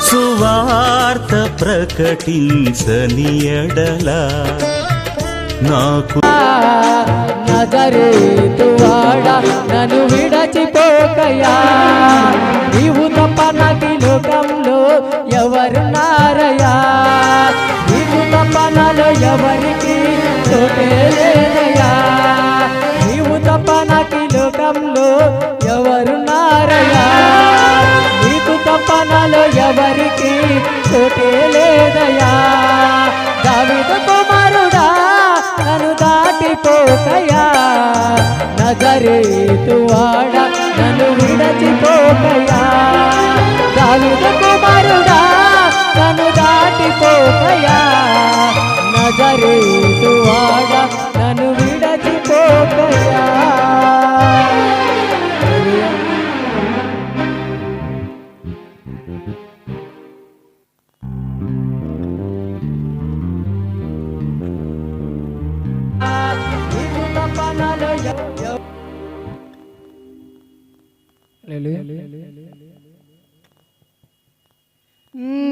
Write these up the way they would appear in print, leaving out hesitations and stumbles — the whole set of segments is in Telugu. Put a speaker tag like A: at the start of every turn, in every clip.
A: సువార్త ప్రకటించని ఎడల నాకు
B: నజరేతువాడా నన్ను విడచిపోకయా, నీవు తప్ప నాకు లోకంలో ఎవరున్నారయ్యా, నీవు తప్ప నాలో ఎవరికి తోటే లేదయ్యా, నీవు తప్ప నాకు లోకంలో ఎవరున్నారయ్యా, నీకు తప్ప నాలో ఎవరికి తోటే లేదయ్యా. దావీదు కుమారుడా నన్ను దాటిపోకయా, నజరేతువాడా నన్ను విడచిపోకయా, దావీదు కుమారుడా నన్ను దాటిపోకయా, నజరేతువాడా నన్ను విడచిపోకయా.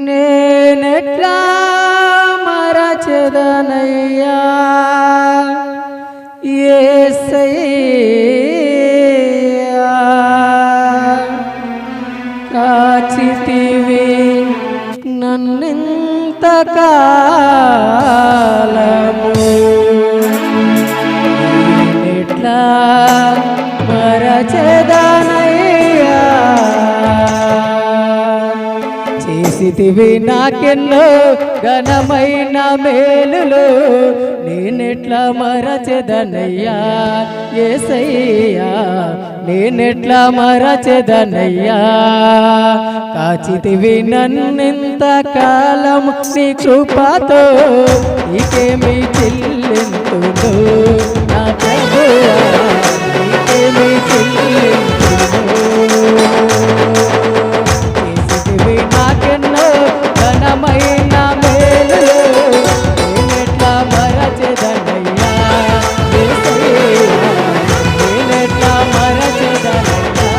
B: నేనెట్లా మరచెదనయ్యా యేసయ్యా, కాచితివి నన్నింతకాలము, నేనెట్లా మరచెదనయ్యా, చేసితివి నాకెన్నో ఘనమైన మేలులు, నేనెట్లా మరచెదనయ్యా యేసయ్యా, నేనెట్లా మరచెదనయ్యా, కాచితివి నన్నింతకాలం నీ కృపతో, నీకేమి చెల్లింతును నా ప్రభువా, నీకేమి చెల్లింతును, చేసితివి నాకెన్నో ఘనమైన మేలులు, నేనెట్లా మరచెదనయ్యా యేసయ్యా, నేనెట్లా మరచెదనయ్యా.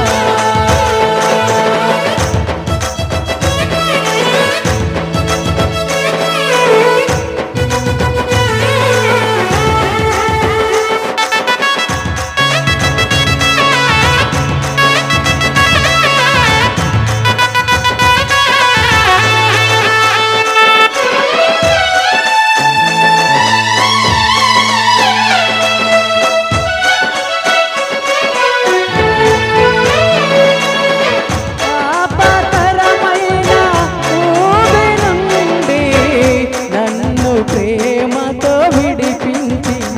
B: ప్రేమతో విడిపించిన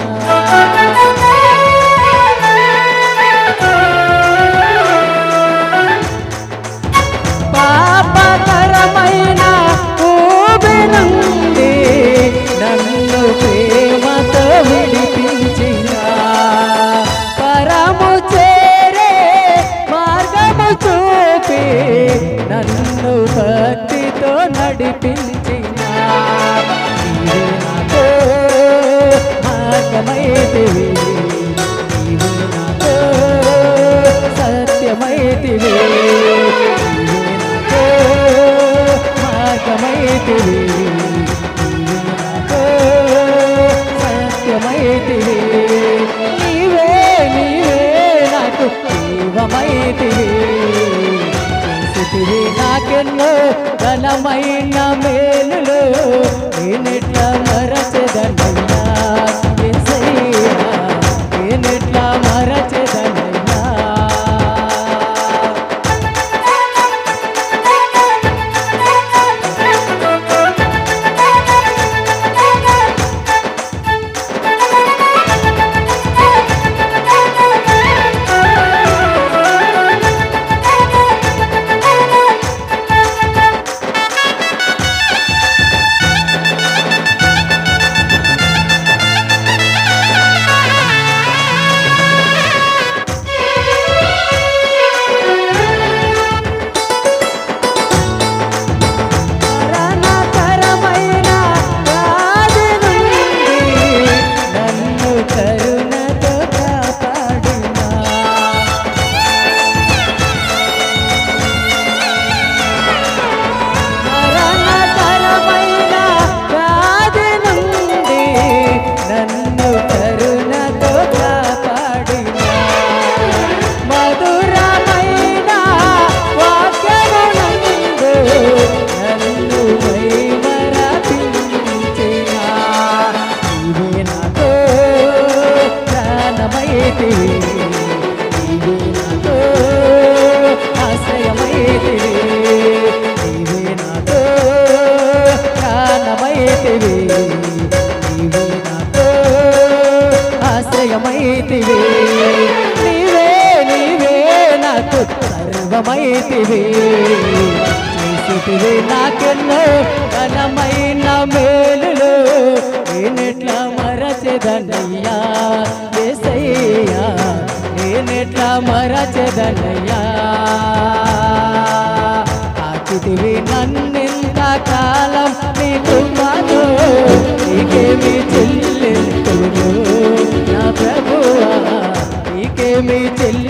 B: పాపకరమైన ఊబి నుండి నన్ను ప్రేమతో విడిపించిన, పరము చేరే మార్గము చూపి నన్ను భక్తితో నడిపించిన, మార్గమైతివి నీవు నాతో, సత్యమైతివి నీవు నాతో, మార్గమైతివి నీవు నాతో, సత్యమైతివి, నీవే నీవే నాకు జీవమైతివి, చేసితివి నాకెన్నో ఘనమైన మేలులు, నేనెట్లా మరచెదనయ్యా యేసయ్యా, నేనెట్లా మరచెదనయ్యా. చేసితివి చేసితివి నాకెన్నో ఘనమైన మేలులు నేనెట్లా మరచెదనయ్యా యేసయ్యా నేనెట్లా మరచెదనయ్యా కాచితివి నన్నెంత కాలం నీ కృపను నీకేమి చెల్లింతును నా ప్రభువా నీకేమి చెల్లి